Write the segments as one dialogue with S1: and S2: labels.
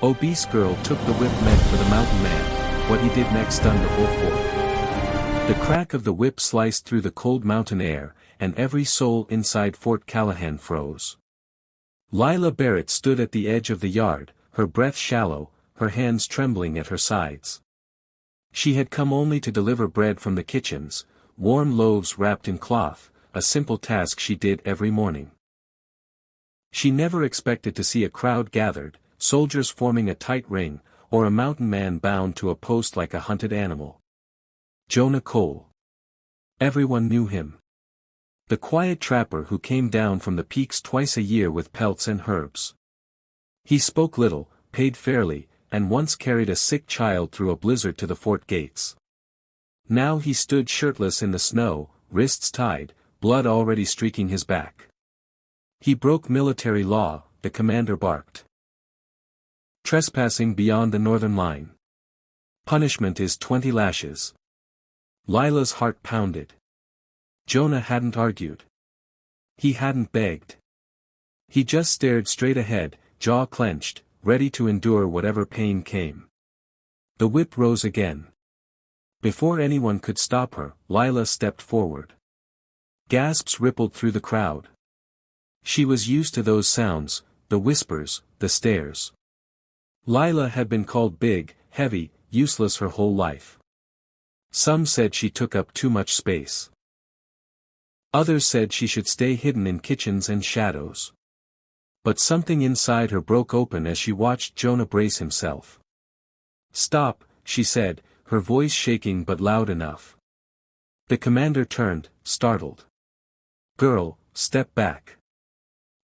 S1: Obese girl took the whip meant for the mountain man. What he did next stunned the whole fort. The crack of the whip sliced through the cold mountain air, and every soul inside Fort Callahan froze. Lila Barrett stood at the edge of the yard, her breath shallow, her hands trembling at her sides. She had come only to deliver bread from the kitchens, warm loaves wrapped in cloth, a simple task she did every morning. She never expected to see a crowd gathered, soldiers forming a tight ring, or a mountain man bound to a post like a hunted animal. Jonah Cole. Everyone knew him. The quiet trapper who came down from the peaks twice a year with pelts and herbs. He spoke little, paid fairly, and once carried a sick child through a blizzard to the fort gates. Now he stood shirtless in the snow, wrists tied, blood already streaking his back. He broke military law, the commander barked. Trespassing beyond the northern line. Punishment is 20 lashes. Lila's heart pounded. Jonah hadn't argued. He hadn't begged. He just stared straight ahead, jaw clenched, ready to endure whatever pain came. The whip rose again. Before anyone could stop her, Lila stepped forward. Gasps rippled through the crowd. She was used to those sounds, the whispers, the stares. Lila had been called big, heavy, useless her whole life. Some said she took up too much space. Others said she should stay hidden in kitchens and shadows. But something inside her broke open as she watched Jonah brace himself. "Stop," she said, her voice shaking but loud enough. The commander turned, startled. "Girl, step back."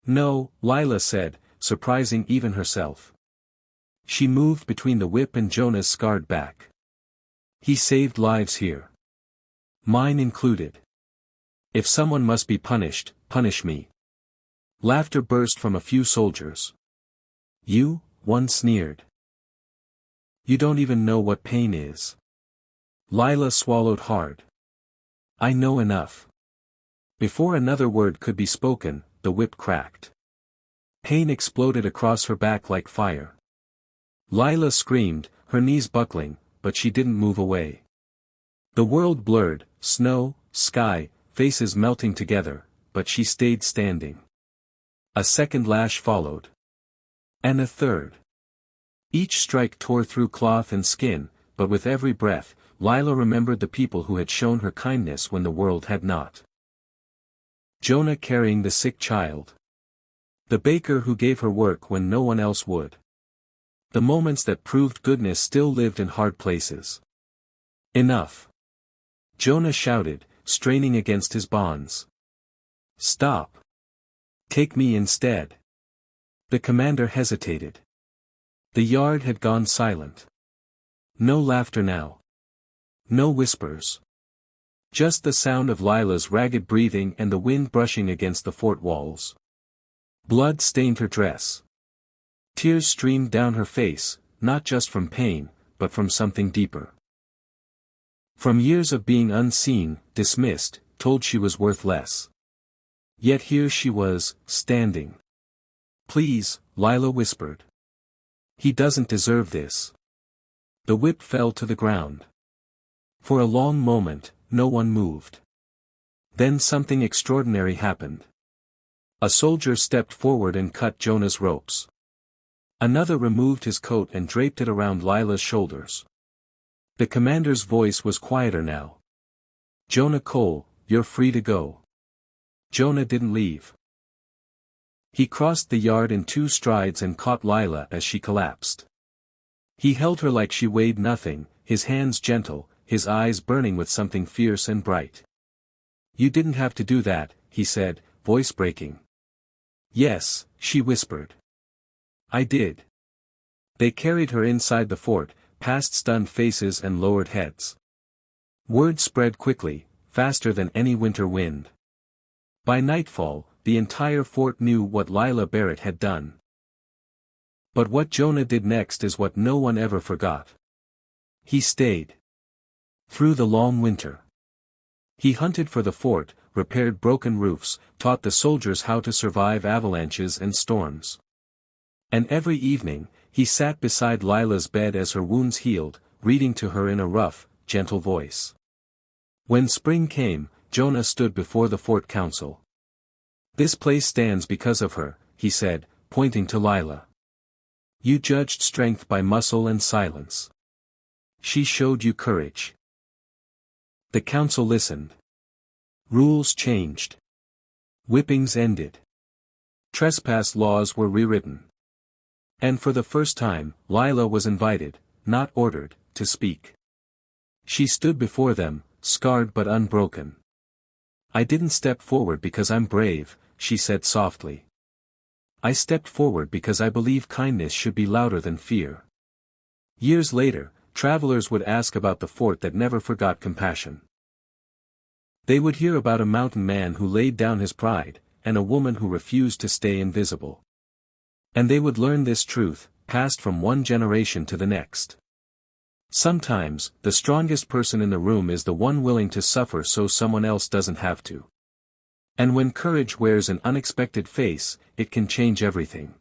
S1: "No," Lila said, surprising even herself. She moved between the whip and Jonah's scarred back. "He saved lives here. Mine included. If someone must be punished, punish me." Laughter burst from a few soldiers. "You?" one sneered. "You don't even know what pain is." Lila swallowed hard. "I know enough." Before another word could be spoken, the whip cracked. Pain exploded across her back like fire. Lila screamed, her knees buckling, but she didn't move away. The world blurred, snow, sky, faces melting together, but she stayed standing. A second lash followed. And a third. Each strike tore through cloth and skin, but with every breath, Lila remembered the people who had shown her kindness when the world had not. Jonah carrying the sick child. The baker who gave her work when no one else would. The moments that proved goodness still lived in hard places. Enough. Jonah shouted, straining against his bonds. "Stop. Take me instead." The commander hesitated. The yard had gone silent. No laughter now. No whispers. Just the sound of Lila's ragged breathing and the wind brushing against the fort walls. Blood stained her dress. Tears streamed down her face, not just from pain, but from something deeper. From years of being unseen, dismissed, told she was worth less. Yet here she was, standing. "Please," Lila whispered. "He doesn't deserve this." The whip fell to the ground. For a long moment, no one moved. Then something extraordinary happened. A soldier stepped forward and cut Jonah's ropes. Another removed his coat and draped it around Lila's shoulders. The commander's voice was quieter now. "Jonah Cole, you're free to go." Jonah didn't leave. He crossed the yard in 2 strides and caught Lila as she collapsed. He held her like she weighed nothing, his hands gentle, his eyes burning with something fierce and bright. "You didn't have to do that," he said, voice breaking. "Yes," she whispered. "I did." They carried her inside the fort, past stunned faces and lowered heads. Word spread quickly, faster than any winter wind. By nightfall, the entire fort knew what Lila Barrett had done. But what Jonah did next is what no one ever forgot. He stayed. Through the long winter. He hunted for the fort, repaired broken roofs, taught the soldiers how to survive avalanches and storms. And every evening, He sat beside Lila's bed as her wounds healed, reading to her in a rough, gentle voice. When spring came, Jonah stood before the fort council. "This place stands because of her," he said, pointing to Lila. "You judged strength by muscle and silence. She showed you courage." The council listened. Rules changed. Whippings ended. Trespass laws were rewritten. And for the first time, Lila was invited, not ordered, to speak. She stood before them, scarred but unbroken. "I didn't step forward because I'm brave," she said softly. "I stepped forward because I believe kindness should be louder than fear." Years later, travelers would ask about the fort that never forgot compassion. They would hear about a mountain man who laid down his pride, and a woman who refused to stay invisible. And they would learn this truth, passed from one generation to the next. Sometimes, the strongest person in the room is the one willing to suffer so someone else doesn't have to. And when courage wears an unexpected face, it can change everything.